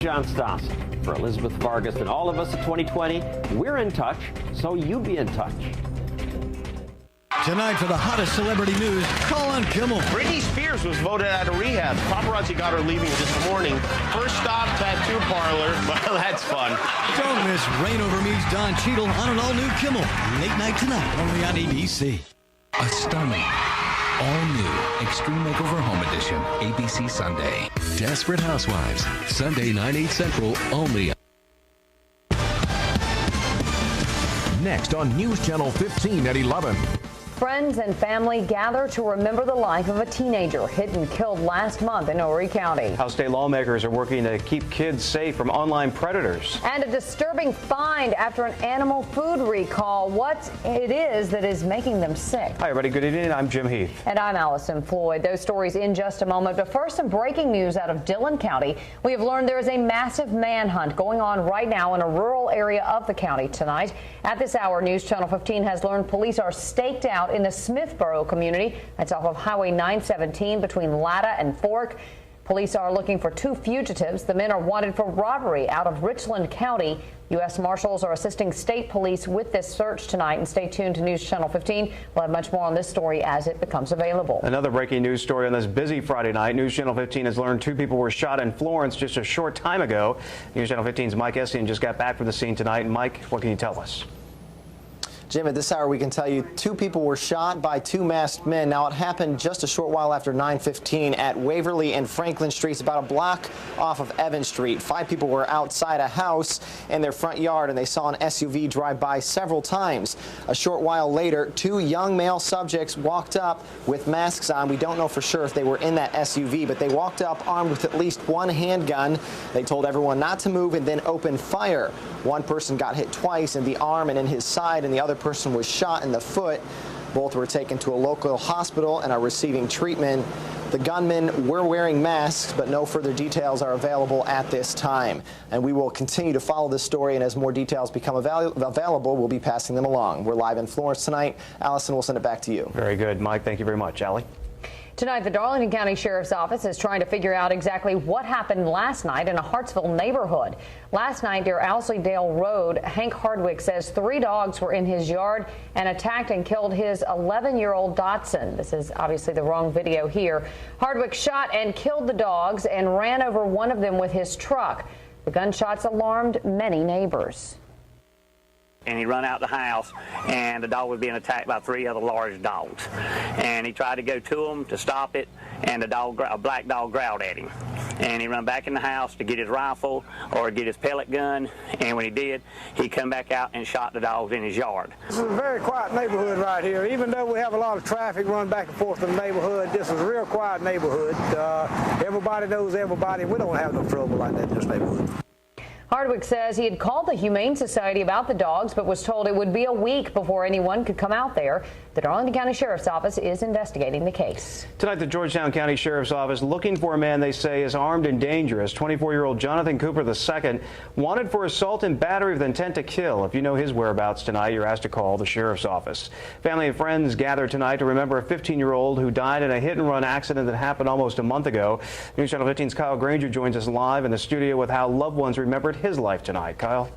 John Stossen. For Elizabeth Vargas and all of us at 2020, we're in touch, so you be in touch. Tonight for the hottest celebrity news, call on Kimmel. Britney Spears was voted out of rehab. Paparazzi got her leaving this morning. First stop, tattoo parlor. Well, that's fun. Don't miss Reign Over Me's Don Cheadle on an all-new Kimmel. Late night tonight, only on ABC. A stunning, all-new Extreme Makeover Home Edition, ABC Sunday. Desperate Housewives, Sunday 9/8 Central, only. Next on News Channel 15 at 11. Friends and family gather to remember the life of a teenager hit and killed last month in Horry County. House state lawmakers are working to keep kids safe from online predators. And a disturbing find after an animal food recall. What it is that is making them sick. Hi, everybody. Good evening. I'm Jim Heath. And I'm Allison Floyd. Those stories in just a moment. But first, some breaking news out of Dillon County. We have learned there is a massive manhunt going on right now in a rural area of the county tonight. At this hour, News Channel 15 has learned police are staked out in the Smithboro community. That's off of Highway 917 between Latta and Fork. Police are looking for 2 fugitives. The men are wanted for robbery out of Richland County. U.S. Marshals are assisting state police with this search tonight. And stay tuned to News Channel 15. We'll have much more on this story as it becomes available. Another breaking news story on this busy Friday night. News Channel 15 has learned 2 people were shot in Florence just a short time ago. News Channel 15's Mike Essian just got back from the scene tonight. And Mike, what can you tell us? Jim, at this hour, we can tell you 2 people were shot by 2 masked men. Now, it happened just a short while after 9:15 at Waverly and Franklin Streets, about a block off of Evans Street. 5 people were outside a house in their front yard, and they saw an SUV drive by several times. A short while later, 2 young male subjects walked up with masks on. We don't know for sure if they were in that SUV, but they walked up armed with at least 1 handgun. They told everyone not to move and then opened fire. 1 person got hit twice in the arm and in his side, and the other person was shot in the foot. Both were taken to a local hospital and are receiving treatment. The gunmen were wearing masks, but no further details are available at this time. And we will continue to follow this story, and as more details become available, we'll be passing them along. We're live in Florence tonight. Allison, we'll send it back to you. Very good, Mike. Thank you very much. Allie? Tonight, the Darlington County Sheriff's Office is trying to figure out exactly what happened last night in a Hartsville neighborhood. Last night near Owsley-Dale Road, Hank Hardwick says 3 dogs were in his yard and attacked and killed his 11-year-old Dachshund. This is obviously the wrong video here. Hardwick shot and killed the dogs and ran over one of them with his truck. The gunshots alarmed many neighbors. And he run out the house, and the dog was being attacked by 3 other large dogs. And he tried to go to him to stop it, and a black dog growled at him. And he run back in the house to get his rifle or get his pellet gun, and when he did, he come back out and shot the dogs in his yard. This is a very quiet neighborhood right here. Even though we have a lot of traffic running back and forth in the neighborhood, this is a real quiet neighborhood. Everybody knows everybody. We don't have no trouble like that in this neighborhood. Hardwick says he had called the Humane Society about the dogs, but was told it would be a week before anyone could come out there. The Darlington County Sheriff's Office is investigating the case. Tonight, the Georgetown County Sheriff's Office looking for a man they say is armed and dangerous. 24-year-old Jonathan Cooper II, wanted for assault and battery with intent to kill. If you know his whereabouts tonight, you're asked to call the Sheriff's Office. Family and friends gather tonight to remember a 15-year-old who died in a hit-and-run accident that happened almost a month ago. News Channel 15's Kyle Granger joins us live in the studio with how loved ones remembered his life tonight. Kyle?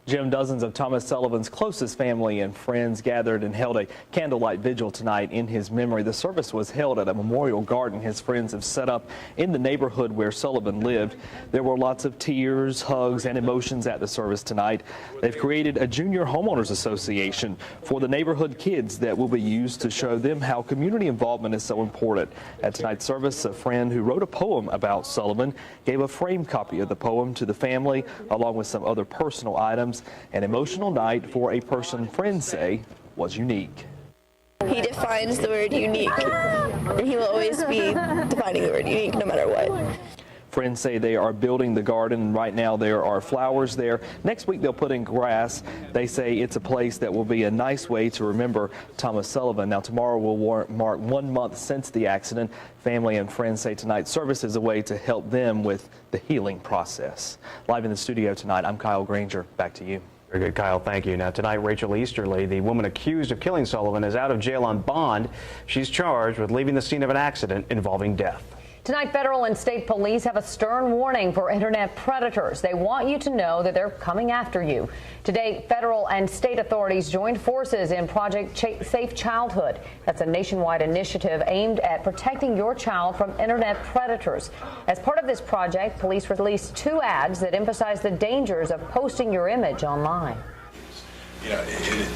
Jim, dozens of Thomas Sullivan's closest family and friends gathered and held a candlelight vigil tonight in his memory. The service was held at a memorial garden his friends have set up in the neighborhood where Sullivan lived. There were lots of tears, hugs, and emotions at the service tonight. They've created a junior homeowners association for the neighborhood kids that will be used to show them how community involvement is so important. At tonight's service, a friend who wrote a poem about Sullivan gave a framed copy of the poem to the family, along with some other personal items. An emotional night for a person friends say was unique. He defines the word unique, and he will always be defining the word unique no matter what. Friends say they are building the garden, and right now there are flowers there. Next week they'll put in grass. They say it's a place that will be a nice way to remember Thomas Sullivan. Now tomorrow will mark 1 month since the accident. Family and friends say tonight's service is a way to help them with the healing process. Live in the studio tonight, I'm Kyle Granger. Back to you. Very good, Kyle. Thank you. Now, tonight, Rachel Easterly, the woman accused of killing Sullivan, is out of jail on bond. She's charged with leaving the scene of an accident involving death. Tonight, federal and state police have a stern warning for internet predators. They want you to know that they're coming after you. Today, federal and state authorities joined forces in Project Safe Childhood. That's a nationwide initiative aimed at protecting your child from internet predators. As part of this project, police released 2 ads that emphasize the dangers of posting your image online. You know,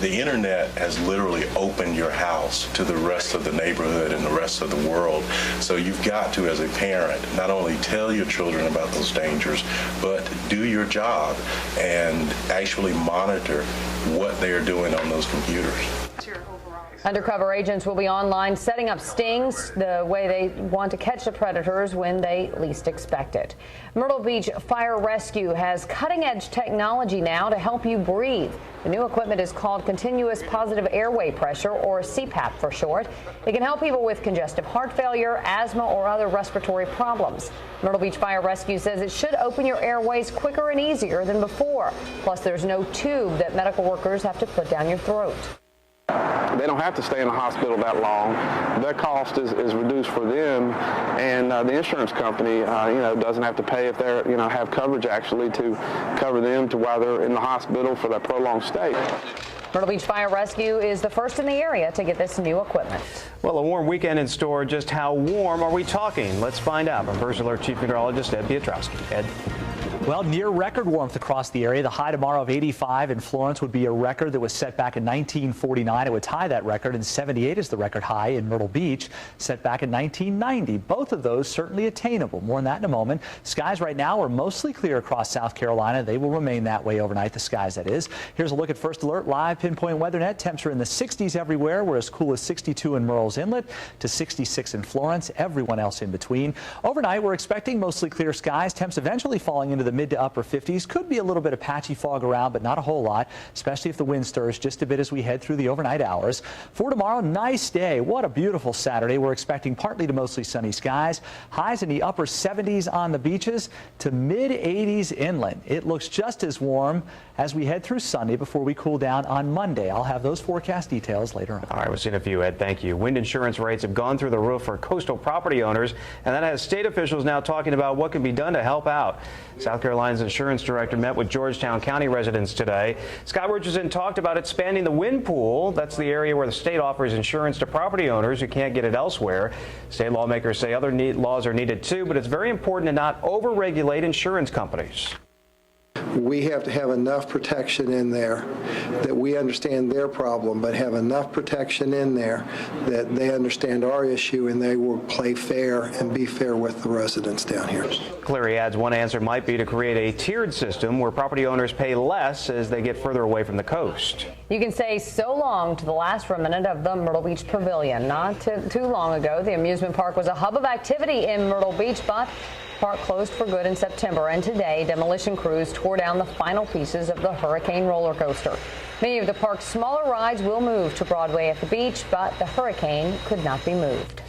the internet has literally opened your house to the rest of the neighborhood and the rest of the world. So you've got to, as a parent, not only tell your children about those dangers, but do your job and actually monitor what they are doing on those computers. Undercover agents will be online setting up stings the way they want to catch the predators when they least expect it. Myrtle Beach Fire Rescue has cutting-edge technology now to help you breathe. The new equipment is called Continuous Positive Airway Pressure, or CPAP for short. It can help people with congestive heart failure, asthma, or other respiratory problems. Myrtle Beach Fire Rescue says it should open your airways quicker and easier than before. Plus, there's no tube that medical workers have to put down your throat. They don't have to stay in the hospital that long. Their cost is reduced for them, and the insurance company, doesn't have to pay if they're, have coverage actually to cover them to while they're in the hospital for that prolonged stay. Myrtle Beach Fire Rescue is the first in the area to get this new equipment. Well, a warm weekend in store. Just how warm are we talking? Let's find out from First Alert Chief Meteorologist Ed Piotrowski. Ed. Well, near record warmth across the area. The high tomorrow of 85 in Florence would be a record that was set back in 1949. It would tie that record, and 78 is the record high in Myrtle Beach, set back in 1990. Both of those certainly attainable. More on that in a moment. Skies right now are mostly clear across South Carolina. They will remain that way overnight, the skies that is. Here's a look at First Alert Live Pinpoint Weather Net. Temps are in the 60s everywhere. We're as cool as 62 in Murrells Inlet to 66 in Florence. Everyone else in between. Overnight, we're expecting mostly clear skies. Temps eventually falling into the mid to upper 50s. Could be a little bit of patchy fog around, but not a whole lot, especially if the wind stirs just a bit as we head through the overnight hours. For tomorrow, nice day. What a beautiful Saturday. We're expecting partly to mostly sunny skies. Highs in the upper 70s on the beaches to mid 80s inland. It looks just as warm as we head through Sunday before we cool down on Monday. I'll have those forecast details later on. All right, we'll see in a few, Ed. Thank you. Wind insurance rates have gone through the roof for coastal property owners, and that has state officials now talking about what can be done to help out. South Carolina's insurance director met with Georgetown County residents today. Scott Richardson talked about expanding the wind pool. That's the area where the state offers insurance to property owners who can't get it elsewhere. State lawmakers say other laws are needed too, but it's very important to not over-regulate insurance companies. We have to have enough protection in there that we understand their problem, but have enough protection in there that they understand our issue and they will play fair and be fair with the residents down here. Cleary adds one answer might be to create a tiered system where property owners pay less as they get further away from the coast. You can say so long to the last remnant of the Myrtle Beach Pavilion. Not too long ago, the amusement park was a hub of activity in Myrtle Beach, but the park closed for good in September, and today demolition crews tore down the final pieces of the Hurricane roller coaster. Many of the park's smaller rides will move to Broadway at the beach, but the Hurricane could not be moved.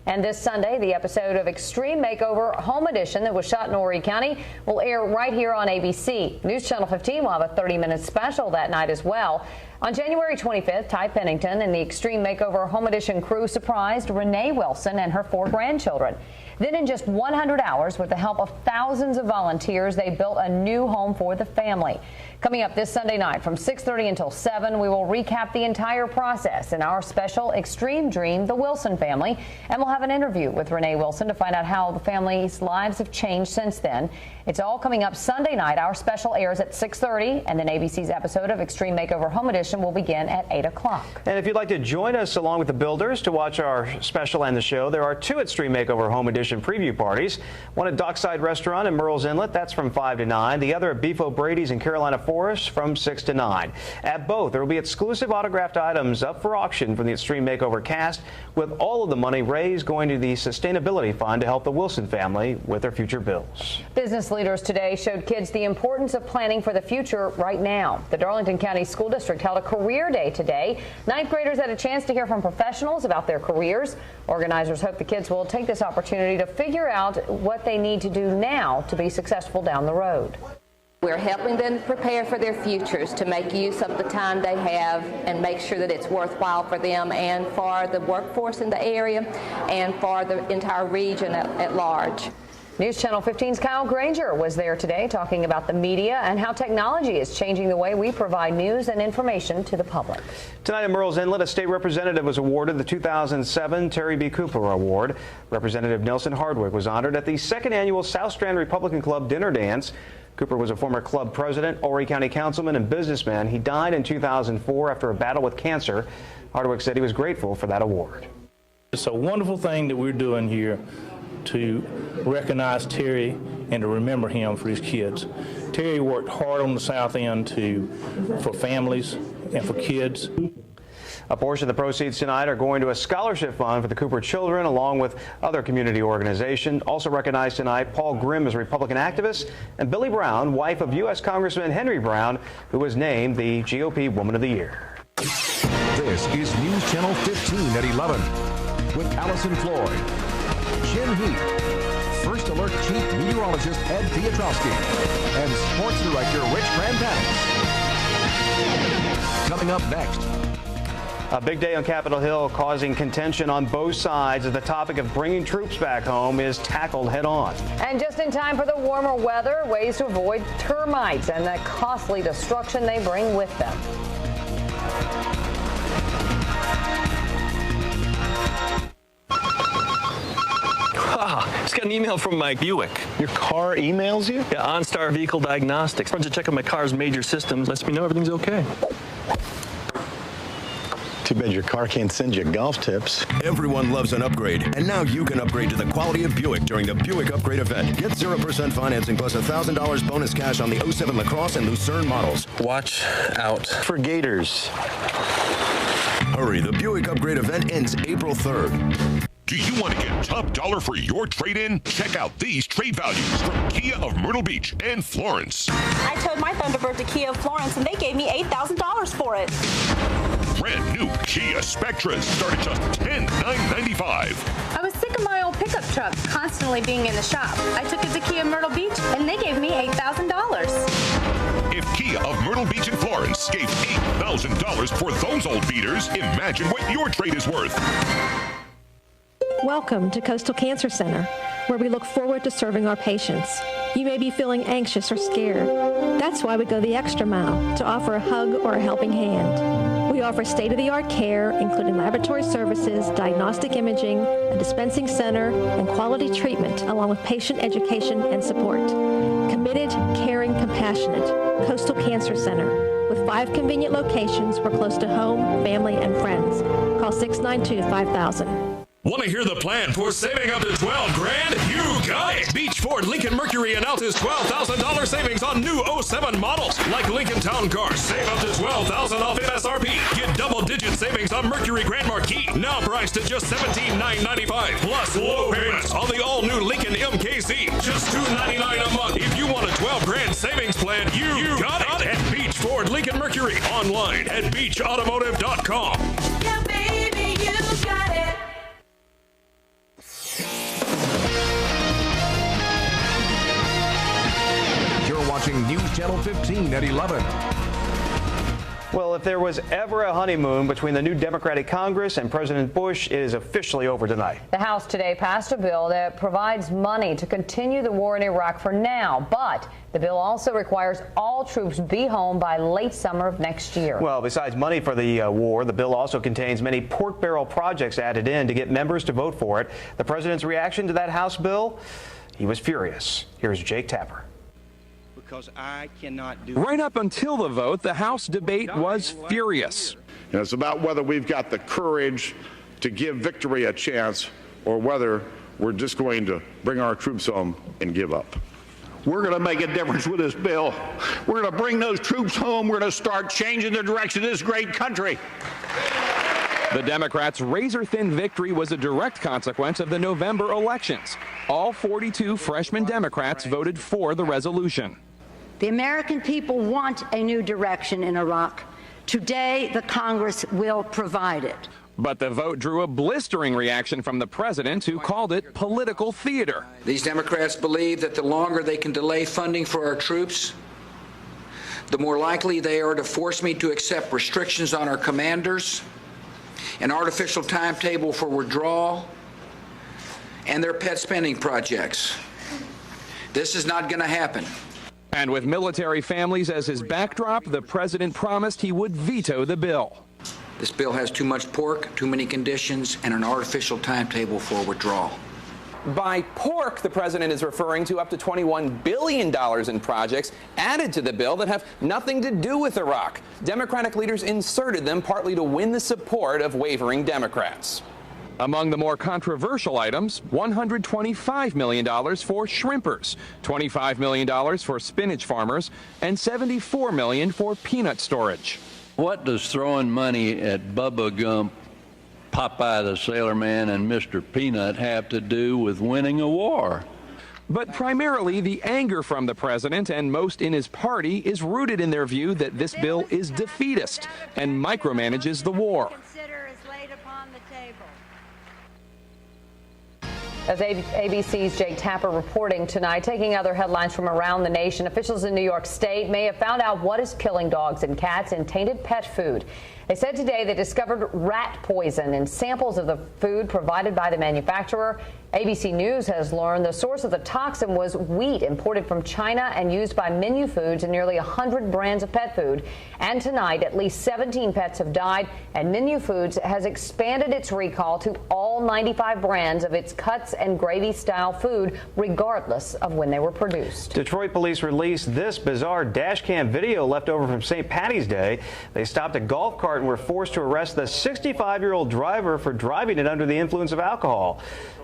And this Sunday, the episode of Extreme Makeover Home Edition that was shot in Horry County will air right here on ABC. News Channel 15 will have a 30-minute special that night as well. On January 25th, Ty Pennington and the Extreme Makeover Home Edition crew surprised Renee Wilson and her 4 grandchildren. Then in just 100 hours, with the help of thousands of volunteers, they built a new home for the family. Coming up this Sunday night from 6:30 until 7, we will recap the entire process in our special Extreme Dream, The Wilson Family, and we'll have an interview with Renee Wilson to find out how the family's lives have changed since then. It's all coming up Sunday night. Our special airs at 6:30, and then ABC's episode of Extreme Makeover Home Edition will begin at 8 o'clock. And if you'd like to join us along with the builders to watch our special and the show, there are 2 Extreme Makeover Home Edition preview parties. One at Dockside Restaurant in Murrells Inlet, that's from 5 to 9. The other at Beef O'Brady's in Carolina Forest from 6 to 9. At both, there will be exclusive autographed items up for auction from the Extreme Makeover cast, with all of the money raised going to the Sustainability Fund to help the Wilson family with their future bills. Business leaders today showed kids the importance of planning for the future right now. The Darlington County School District held a career day today. 9th graders had a chance to hear from professionals about their careers. Organizers hope the kids will take this opportunity to figure out what they need to do now to be successful down the road. We're helping them prepare for their futures to make use of the time they have and make sure that it's worthwhile for them and for the workforce in the area and for the entire region at large. News Channel 15's Kyle Granger was there today talking about the media and how technology is changing the way we provide news and information to the public. Tonight in Murrells Inlet, a state representative was awarded the 2007 Terry B. Cooper Award. Representative Nelson Hardwick was honored at the second annual South Strand Republican Club dinner dance. Cooper was a former club president, Horry County councilman, and businessman. He died in 2004 after a battle with cancer. Hardwick said he was grateful for that award. It's a wonderful thing that we're doing here to recognize Terry and to remember him for his kids. Terry worked hard on the South End for families and for kids. A portion of the proceeds tonight are going to a scholarship fund for the Cooper children, along with other community organizations. Also recognized tonight, Paul Grimm is a Republican activist, and Billy Brown, wife of U.S. Congressman Henry Brown, who was named the GOP Woman of the Year. This is News Channel 15 at 11 with Allison Floyd, Jim Heath, First Alert Chief Meteorologist Ed Piotrowski, and Sports Director Rich Grandanis. Coming up next. A big day on Capitol Hill causing contention on both sides as the topic of bringing troops back home is tackled head on. And just in time for the warmer weather, ways to avoid termites and the costly destruction they bring with them. Just got an email from my Buick. Your car emails you? Yeah, OnStar Vehicle Diagnostics. Runs a check on my car's major systems. Lets me know everything's okay. Too bad your car can't send you golf tips. Everyone loves an upgrade, and now you can upgrade to the quality of Buick during the Buick Upgrade event. Get 0% financing plus $1,000 bonus cash on the 07 LaCrosse and Lucerne models. Watch out for gators. Hurry, the Buick Upgrade event ends April 3rd. Do you want to get top dollar for your trade-in? Check out these trade values from Kia of Myrtle Beach and Florence. I towed my Thunderbird to Kia of Florence, and they gave me $8,000 for it. Brand new Kia Spectras start at just $10,995. I was sick of my old pickup truck constantly being in the shop. I took it to Kia Myrtle Beach, and they gave me $8,000. If Kia of Myrtle Beach and Florence gave $8,000 for those old beaters, imagine what your trade is worth. Welcome to Coastal Cancer Center, where we look forward to serving our patients. You may be feeling anxious or scared. That's why we go the extra mile to offer a hug or a helping hand. We offer state-of-the-art care, including laboratory services, diagnostic imaging, a dispensing center, and quality treatment, along with patient education and support. Committed, caring, compassionate. Coastal Cancer Center. With 5 convenient locations, we're close to home, family, and friends. Call 692-5000. Want to hear the plan for saving up to $12 grand? You got it! Beach Ford Lincoln Mercury announces $12,000 savings on new 07 models like Lincoln Town Car. Save up to $12,000 off MSRP. Get double-digit savings on Mercury Grand Marquis, now priced at just $17,995. Plus low payments on the all-new Lincoln MKC, just $299 a month. If you want a 12 grand savings plan, you got it at Beach Ford Lincoln Mercury. Online at beachautomotive.com. Yeah, baby, you got it. You're watching News Channel 15 at 11. Well, if there was ever a honeymoon between the new Democratic Congress and President Bush, it is officially over tonight. The House today passed a bill that provides money to continue the war in Iraq for now, but the bill also requires all troops be home by late summer of next year. Well, besides money for the war, the bill also contains many pork barrel projects added in to get members to vote for it. The president's reaction to that House bill? He was furious. Here's Jake Tapper. Because I cannot do right up until the vote, the House debate was furious. And it's about whether we've got the courage to give victory a chance or whether we're just going to bring our troops home and give up. We're going to make a difference with this bill. We're going to bring those troops home. We're going to start changing the direction of this great country. The Democrats' razor-thin victory was a direct consequence of the November elections. All 42 freshman Democrats voted for the resolution. The American people want a new direction in Iraq. Today, the Congress will provide it. But the vote drew a blistering reaction from the president, who called it political theater. These Democrats believe that the longer they can delay funding for our troops, the more likely they are to force me to accept restrictions on our commanders, an artificial timetable for withdrawal, and their pet spending projects. This is not going to happen. And with military families as his backdrop, the president promised he would veto the bill. This bill has too much pork, too many conditions, and an artificial timetable for withdrawal. By pork, the president is referring to up to $21 billion in projects added to the bill that have nothing to do with Iraq. Democratic leaders inserted them partly to win the support of wavering Democrats. Among the more controversial items, $125 million for shrimpers, $25 million for spinach farmers, and $74 million for peanut storage. What does throwing money at Bubba Gump, Popeye the Sailor Man, and Mr. Peanut have to do with winning a war? But primarily, the anger from the president and most in his party is rooted in their view that this bill is defeatist and micromanages the war. As ABC's Jake Tapper reporting tonight, taking other headlines from around the nation, officials in New York State may have found out what is killing dogs and cats in tainted pet food. They said today they discovered rat poison in samples of the food provided by the manufacturer. ABC News has learned the source of the toxin was wheat imported from China and used by Menu Foods in nearly 100 brands of pet food. And tonight, at least 17 pets have died, and Menu Foods has expanded its recall to all 95 brands of its cuts and gravy-style food, regardless of when they were produced. Detroit police released this bizarre dash cam video left over from St. Patty's Day. They stopped a golf cart and were forced to arrest the 65-year-old driver for driving it under the influence of alcohol.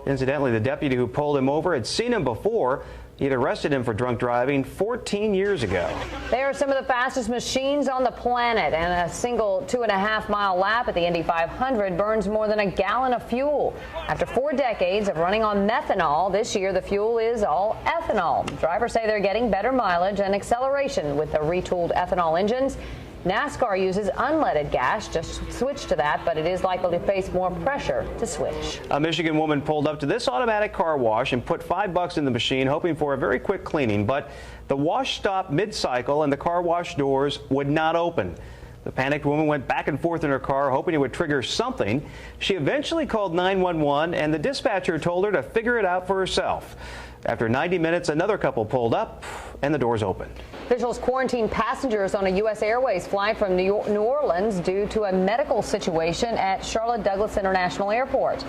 Incidentally, the deputy who pulled him over had seen him before. He had arrested him for drunk driving 14 years ago. They are some of the fastest machines on the planet, and a single 2.5-mile lap at the Indy 500 burns more than a gallon of fuel. After 4 decades of running on methanol, this year the fuel is all ethanol. Drivers say they're getting better mileage and acceleration with the retooled ethanol engines. NASCAR uses unleaded gas. Just switch to that, but it is likely to face more pressure to switch. A Michigan woman pulled up to this automatic car wash and put $5 in the machine, hoping for a very quick cleaning, but the wash stopped mid-cycle and the car wash doors would not open. The panicked woman went back and forth in her car, hoping it would trigger something. She eventually called 911, and the dispatcher told her to figure it out for herself. After 90 minutes, another couple pulled up, and the doors opened. Officials quarantined passengers on a U.S. Airways flight from New Orleans due to a medical situation at Charlotte Douglas International Airport.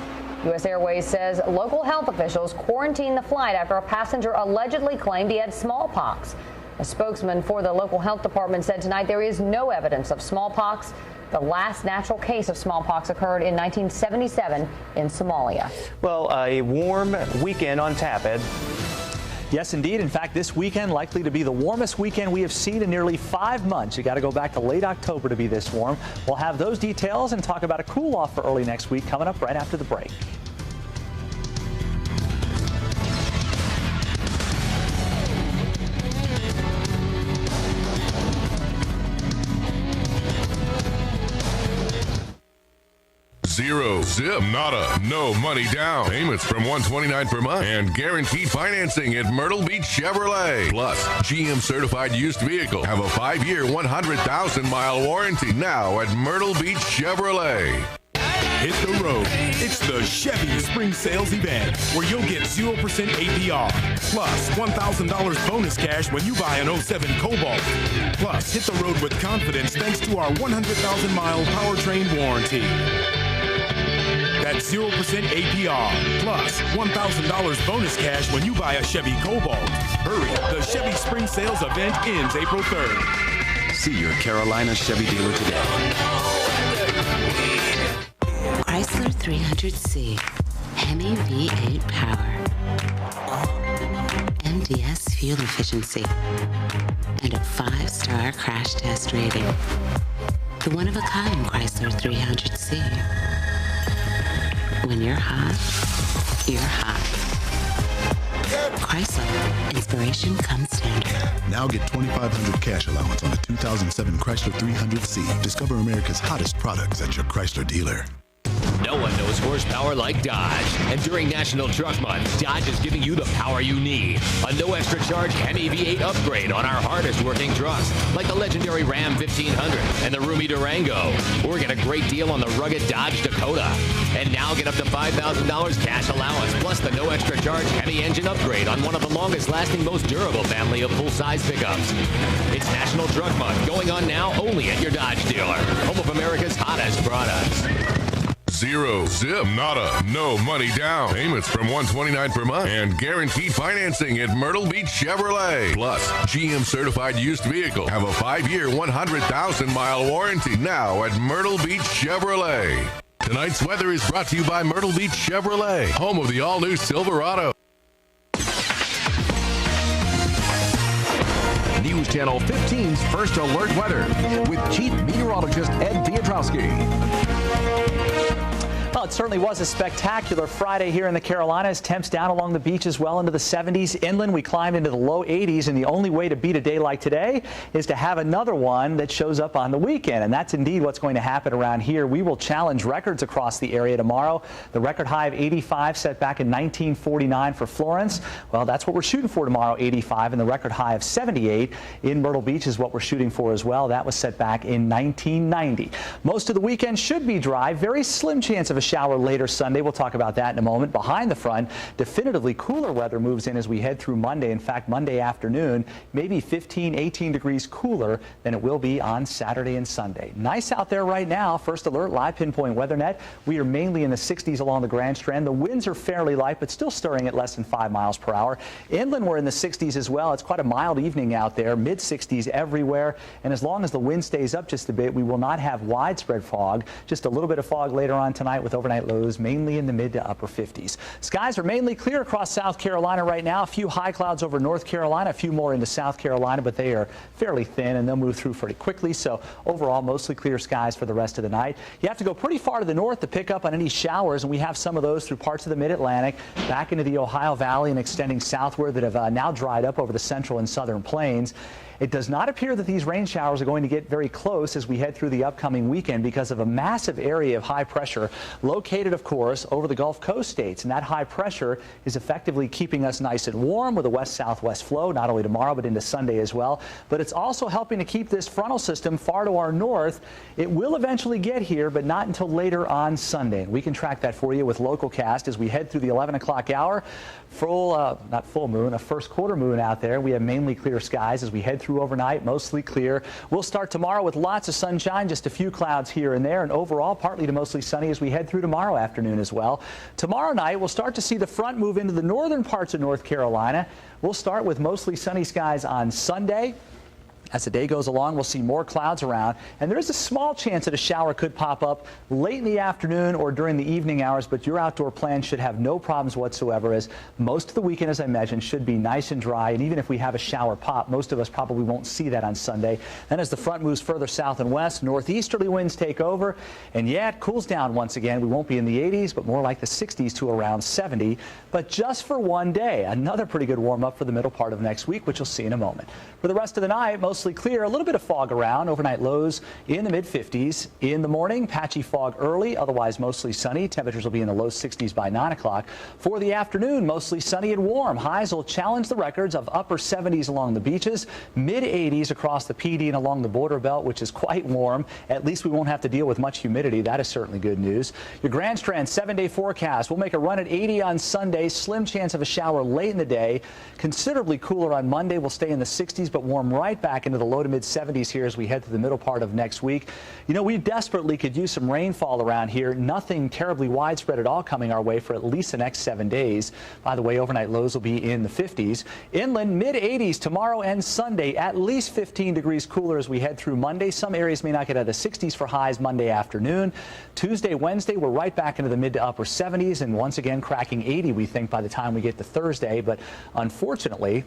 U.S. Airways says local health officials quarantined the flight after a passenger allegedly claimed he had smallpox. A spokesman for the local health department said tonight there is no evidence of smallpox. The last natural case of smallpox occurred in 1977 in Somalia. Well, a warm weekend on tap, Ed. Yes, indeed. In fact, this weekend likely to be the warmest weekend we have seen in nearly 5 months. You got to go back to late October to be this warm. We'll have those details and talk about a cool off for early next week coming up right after the break. Zero, zip, nada, no money down. Payments from $129 per month and guaranteed financing at Myrtle Beach Chevrolet. Plus, GM certified used vehicle. Have a 5-year, 100,000-mile warranty now at Myrtle Beach Chevrolet. Hit the road. It's the Chevy Spring Sales Event, where you'll get 0% APR, plus $1,000 bonus cash when you buy an 07 Cobalt. Plus, hit the road with confidence thanks to our 100,000-mile powertrain warranty. That's 0% APR, plus $1,000 bonus cash when you buy a Chevy Cobalt. Hurry, the Chevy Spring Sales Event ends April 3rd. See your Carolina Chevy dealer today. Chrysler 300C, Hemi V8 power, MDS fuel efficiency, and a 5-star crash test rating. The one-of-a-kind Chrysler 300C. When you're hot, you're hot. Chrysler, inspiration comes standard. Now get $2,500 cash allowance on the 2007 Chrysler 300C. Discover America's hottest products at your Chrysler dealer. No one knows horsepower like Dodge. And during National Truck Month, Dodge is giving you the power you need. A no extra charge Hemi V8 upgrade on our hardest working trucks, like the legendary Ram 1500 and the roomy Durango. Or get a great deal on the rugged Dodge Dakota. And now get up to $5,000 cash allowance, plus the no extra charge Hemi engine upgrade on one of the longest lasting, most durable family of full-size pickups. It's National Truck Month, going on now only at your Dodge dealer. Home of America's hottest products. Zero, zip, nada, no money down. Payments from $129 per month and guaranteed financing at Myrtle Beach Chevrolet. Plus, GM certified used vehicle. Have a 5-year, 100,000-mile warranty now at Myrtle Beach Chevrolet. Tonight's weather is brought to you by Myrtle Beach Chevrolet, home of the all-new Silverado. News Channel 15's First Alert Weather with Chief Meteorologist Ed Piotrowski. Well, it certainly was a spectacular Friday here in the Carolinas. Temps down along the beach as well into the 70s. Inland, we climbed into the low 80s, and the only way to beat a day like today is to have another one that shows up on the weekend, and that's indeed what's going to happen around here. We will challenge records across the area tomorrow. The record high of 85 set back in 1949 for Florence. Well, that's what we're shooting for tomorrow, 85, and the record high of 78 in Myrtle Beach is what we're shooting for as well. That was set back in 1990. Most of the weekend should be dry. Very slim chance of a shower later Sunday. We'll talk about that in a moment. Behind the front, definitively cooler weather moves in as we head through Monday. In fact, Monday afternoon, maybe 15, 18 degrees cooler than it will be on Saturday and Sunday. Nice out there right now. First Alert Live Pinpoint Weather Net. We are mainly in the 60s along the Grand Strand. The winds are fairly light, but still stirring at less than 5 miles per hour. Inland, we're in the 60s as well. It's quite a mild evening out there. Mid-60s everywhere. And as long as the wind stays up just a bit, we will not have widespread fog. Just a little bit of fog later on tonight with overnight lows mainly in the mid to upper 50s. Skies are mainly clear across South Carolina right now. A few high clouds over North Carolina, a few more into South Carolina, but they are fairly thin and they'll move through pretty quickly. So overall, mostly clear skies for the rest of the night. You have to go pretty far to the north to pick up on any showers, and we have some of those through parts of the mid-Atlantic, back into the Ohio Valley and extending southward that have now dried up over the central and southern plains. It does not appear that these rain showers are going to get very close as we head through the upcoming weekend because of a massive area of high pressure located, of course, over the Gulf Coast states. And that high pressure is effectively keeping us nice and warm with a west-southwest flow, not only tomorrow but into Sunday as well. But it's also helping to keep this frontal system far to our north. It will eventually get here, but not until later on Sunday. And we can track that for you with LocalCast as we head through the 11 o'clock hour. Not full moon, a first quarter moon out there. We have mainly clear skies as we head through overnight, mostly clear. We'll start tomorrow with lots of sunshine, just a few clouds here and there, and overall partly to mostly sunny as we head through tomorrow afternoon as well. Tomorrow night, we'll start to see the front move into the northern parts of North Carolina. We'll start with mostly sunny skies on Sunday. As the day goes along, we'll see more clouds around, and there is a small chance that a shower could pop up late in the afternoon or during the evening hours, but your outdoor plans should have no problems whatsoever, as most of the weekend, as I mentioned, should be nice and dry, and even if we have a shower pop, most of us probably won't see that on Sunday. Then as the front moves further south and west, northeasterly winds take over, and yeah, it cools down once again. We won't be in the 80s, but more like the 60s to around 70, but just for one day. Another pretty good warm-up for the middle part of next week, which you'll see in a moment. For the rest of the night, mostly clear, a little bit of fog around, overnight lows in the mid-50s. In the morning, patchy fog early, otherwise mostly sunny. Temperatures will be in the low 60s by 9 o'clock. For the afternoon, mostly sunny and warm. Highs will challenge the records of upper 70s along the beaches, mid-80s across the PD and along the border belt, which is quite warm. At least we won't have to deal with much humidity. That is certainly good news. Your Grand Strand 7-day forecast. We'll make a run at 80 on Sunday. Slim chance of a shower late in the day. Considerably cooler on Monday. We'll stay in the 60s, but warm right back into the low to mid-70s here as we head to the middle part of next week. You know, we desperately could use some rainfall around here. Nothing terribly widespread at all coming our way for at least the next 7 days. By the way, overnight lows will be in the 50s. Inland, mid-80s tomorrow and Sunday. At least 15 degrees cooler as we head through Monday. Some areas may not get out of the 60s for highs Monday afternoon. Tuesday, Wednesday, we're right back into the mid to upper 70s, and once again cracking 80, we think, by the time we get to Thursday. But unfortunately,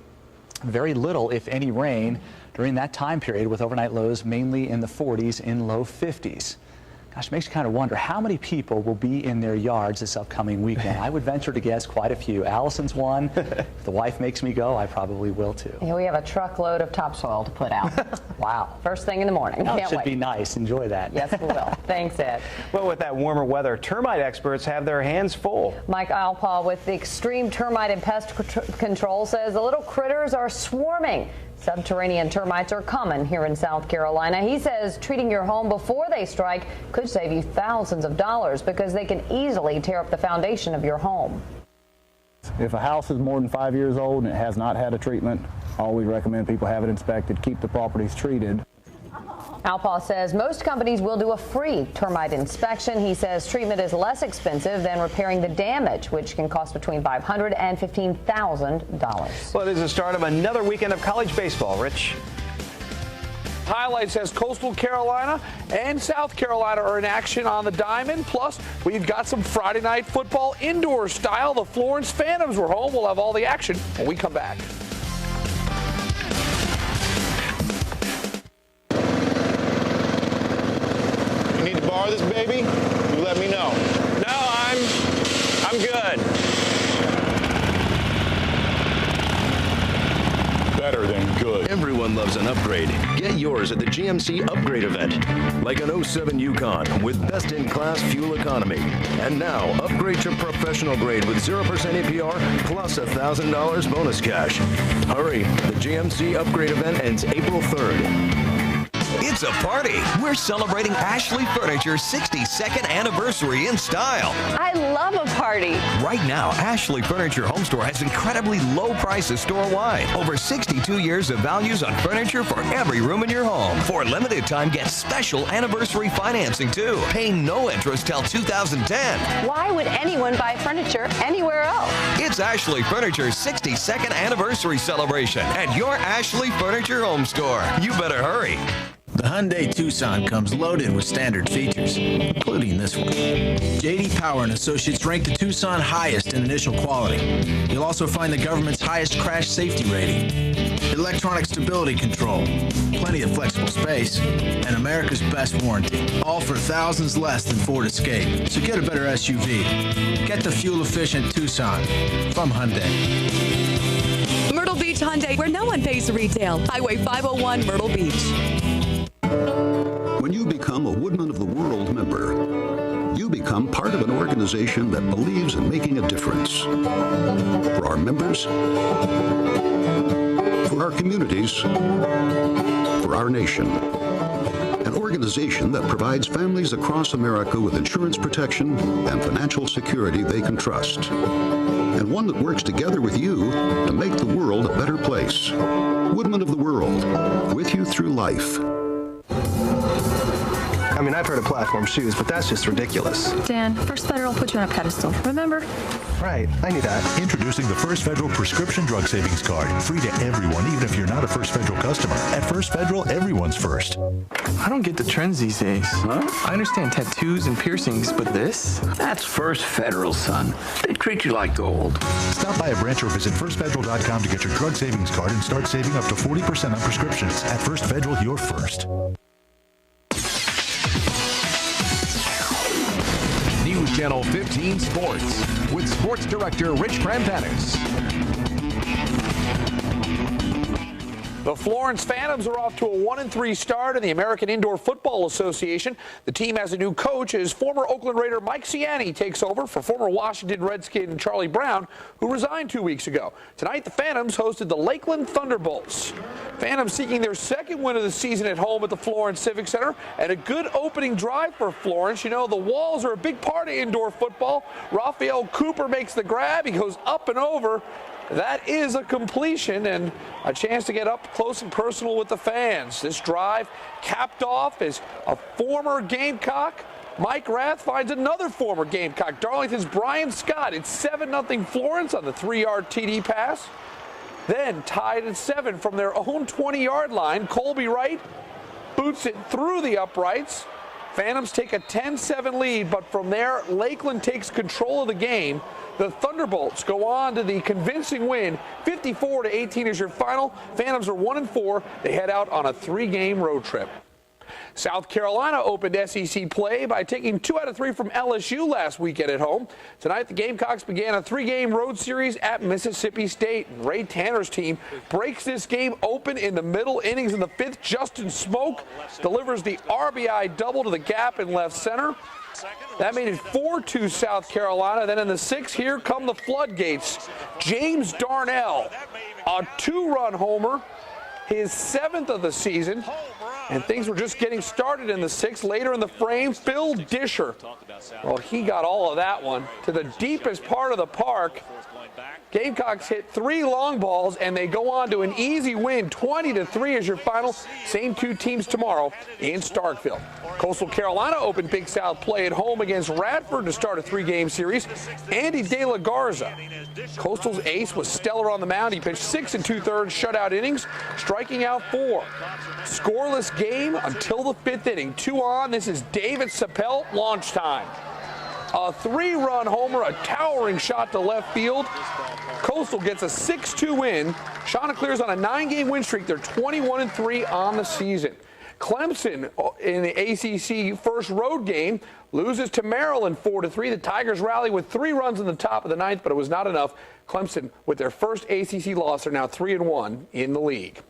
very little, if any, rain during that time period, with overnight lows mainly in the 40s and low 50s. Gosh, makes you kind of wonder how many people will be in their yards this upcoming weekend. I would venture to guess quite a few. Allison's one. If the wife makes me go, I probably will too. Yeah, we have a truckload of topsoil to put out. Wow. First thing in the morning. No, it Can't should wait. be nice. Enjoy that. Yes, we will. Thanks, Ed. Well, with that warmer weather, termite experts have their hands full. Mike Alpaugh with the Extreme Termite and Pest Control says the little critters are swarming. Subterranean termites are common here in South Carolina. He says treating your home before they strike could save you thousands of dollars because they can easily tear up the foundation of your home. If a house is more than 5 years old and it has not had a treatment, I always recommend people have it inspected, keep the properties treated. Alpaugh says most companies will do a free termite inspection. He says treatment is less expensive than repairing the damage, which can cost between $500 and $15,000. Well, it is the start of another weekend of college baseball, Rich. Highlights as Coastal Carolina and South Carolina are in action on the diamond. Plus, we've got some Friday night football indoor style. The Florence Phantoms were home. We'll have all the action when we come back. You need to borrow this baby? You let me know. No, I'm good. Better than good. Everyone loves an upgrade. Get yours at the GMC Upgrade event. Like an 07 Yukon with best-in-class fuel economy. And now, upgrade to professional grade with 0% APR plus $1,000 bonus cash. Hurry, the GMC Upgrade event ends April 3rd. It's a party. We're celebrating Ashley Furniture's 62nd anniversary in style. I love a party. Right now, Ashley Furniture Home Store has incredibly low prices store-wide. Over 62 years of values on furniture for every room in your home. For a limited time, get special anniversary financing too. Pay no interest till 2010. Why would anyone buy furniture anywhere else? It's Ashley Furniture's 62nd anniversary celebration at your Ashley Furniture Home Store. You better hurry. The Hyundai Tucson comes loaded with standard features, including this one. J.D. Power and Associates ranked the Tucson highest in initial quality. You'll also find the government's highest crash safety rating, electronic stability control, plenty of flexible space, and America's best warranty. All for thousands less than Ford Escape. So get a better SUV. Get the fuel-efficient Tucson from Hyundai. Myrtle Beach Hyundai, where no one pays retail. Highway 501, Myrtle Beach. When you become a Woodman of the World member, you become part of an organization that believes in making a difference. For our members, for our communities, for our nation. An organization that provides families across America with insurance protection and financial security they can trust. And one that works together with you to make the world a better place. Woodman of the World, with you through life. I mean, I've heard of platform shoes, but that's just ridiculous. Dan, First Federal put you on a pedestal, remember? Right, I knew that. Introducing the First Federal Prescription Drug Savings Card. Free to everyone, even if you're not a First Federal customer. At First Federal, everyone's first. I don't get the trends these days. Huh? I understand tattoos and piercings, but this? That's First Federal, son. They treat you like gold. Stop by a branch or visit firstfederal.com to get your drug savings card and start saving up to 40% on prescriptions. At First Federal, you're first. News Channel 15 Sports with Sports Director Rich Crampanis. The Florence Phantoms are off to a 1-3 start in the American Indoor Football Association. The team has a new coach as former Oakland Raider Mike Ciani takes over for former Washington Redskin Charlie Brown, who resigned 2 weeks ago. Tonight, the Phantoms hosted the Lakeland Thunderbolts. Phantoms seeking their second win of the season at home at the Florence Civic Center, and a good opening drive for Florence. You know, the walls are a big part of indoor football. Raphael Cooper makes the grab. He goes up and over. That is a completion and a chance to get up close and personal with the fans. This drive capped off as a former Gamecock. Mike Rath finds another former Gamecock. Darlington's Brian Scott. It's 7-0 Florence on the 3-yard TD pass. Then tied at 7 from their own 20-yard line. Colby Wright boots it through the uprights. Phantoms take a 10-7 lead, but from there, Lakeland takes control of the game. The Thunderbolts go on to the convincing win. 54-18 is your final. Phantoms are 1-4. They head out on a 3-game road trip. South Carolina opened SEC play by taking 2 out of 3 from LSU last weekend at home. Tonight, the Gamecocks began a 3-game road series at Mississippi State. Ray Tanner's team breaks this game open in the middle innings in the 5th. Justin Smoke delivers the RBI double to the gap in left center. That made it 4-2 South Carolina. Then in the 6th, here come the floodgates. James Darnell, a 2-run homer, his 7th of the season. And things were just getting started in the 6th. Later in the frame, Phil Disher. Well, he got all of that one to the deepest part of the park. Gamecocks hit 3 long balls, and they go on to an easy win. 20-3 is your final. Same 2 teams tomorrow in Starkville. Coastal Carolina opened Big South play at home against Radford to start a 3-game series. Andy De La Garza, Coastal's ace, was stellar on the mound. He pitched 6 2/3 shutout innings, striking out 4. Scoreless game until the 5th inning. 2 on. This is David Sapelt, launch time. A 3-run homer, a towering shot to left field. Coastal gets a 6-2 win. Chanticleers on a 9-game win streak. They're 21-3 on the season. Clemson in the ACC first road game loses to Maryland 4-3. The Tigers rally with 3 runs in the top of the 9th, but it was not enough. Clemson, with their first ACC loss, are now 3-1 in the league.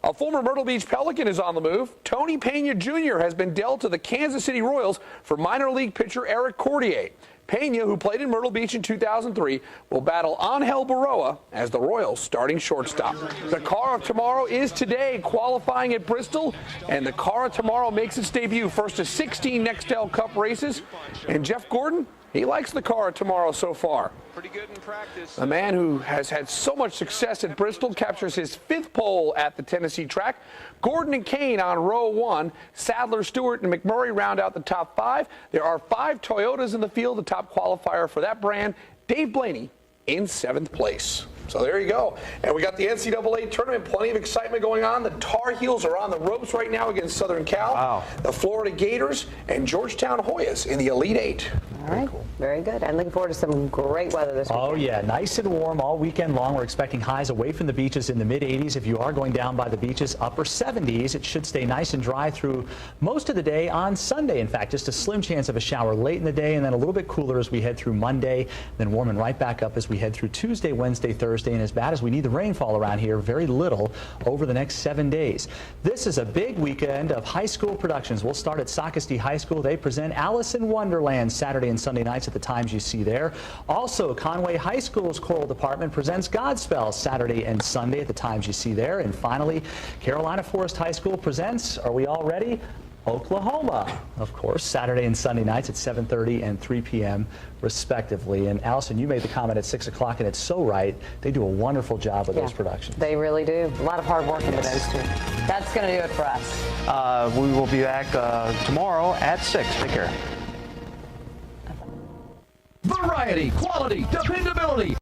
A former Myrtle Beach Pelican is on the move. Tony Pena Jr. has been dealt to the Kansas City Royals for minor league pitcher Eric Cordier. Pena, who played in Myrtle Beach in 2003, will battle Angel Baroa as the Royals' starting shortstop. The car of tomorrow is today qualifying at Bristol, and the car of tomorrow makes its debut. First to 16 Nextel Cup races, and Jeff Gordon, he likes the car of tomorrow so far. Pretty good in practice. A man who has had so much success at Bristol captures his 5th pole at the Tennessee track. Gordon and Kane on row 1. Sadler, Stewart, and McMurray round out the top 5. There are 5 Toyotas in the field. The top qualifier for that brand, Dave Blaney, in 7th place. So there you go. And we got the NCAA tournament. Plenty of excitement going on. The Tar Heels are on the ropes right now against Southern Cal. Wow. The Florida Gators and Georgetown Hoyas in the Elite 8. All right. Cool. Very good. And looking forward to some great weather this weekend. Oh, yeah. Nice and warm all weekend long. We're expecting highs away from the beaches in the mid-80s. If you are going down by the beaches, upper 70s. It should stay nice and dry through most of the day on Sunday. In fact, just a slim chance of a shower late in the day, and then a little bit cooler as we head through Monday, then warming right back up as we head through Tuesday, Wednesday, Thursday, and as bad as we need the rainfall around here, very little over the next 7 days. This is a big weekend of high school productions. We'll start at Socastee High School. They present Alice in Wonderland Saturday and Sunday nights at the times you see there. Also, Conway High School's choral department presents Godspell Saturday and Sunday at the times you see there. And finally, Carolina Forest High School presents, are we all ready? Oklahoma, of course, Saturday and Sunday nights at 7:30 and 3 p.m. respectively. And Allison, you made the comment at 6 o'clock, and it's so right. They do a wonderful job with those productions. They really do. A lot of hard work into those 2. That's going to do it for us. We will be back tomorrow at 6. Take care. Variety, quality, dependability.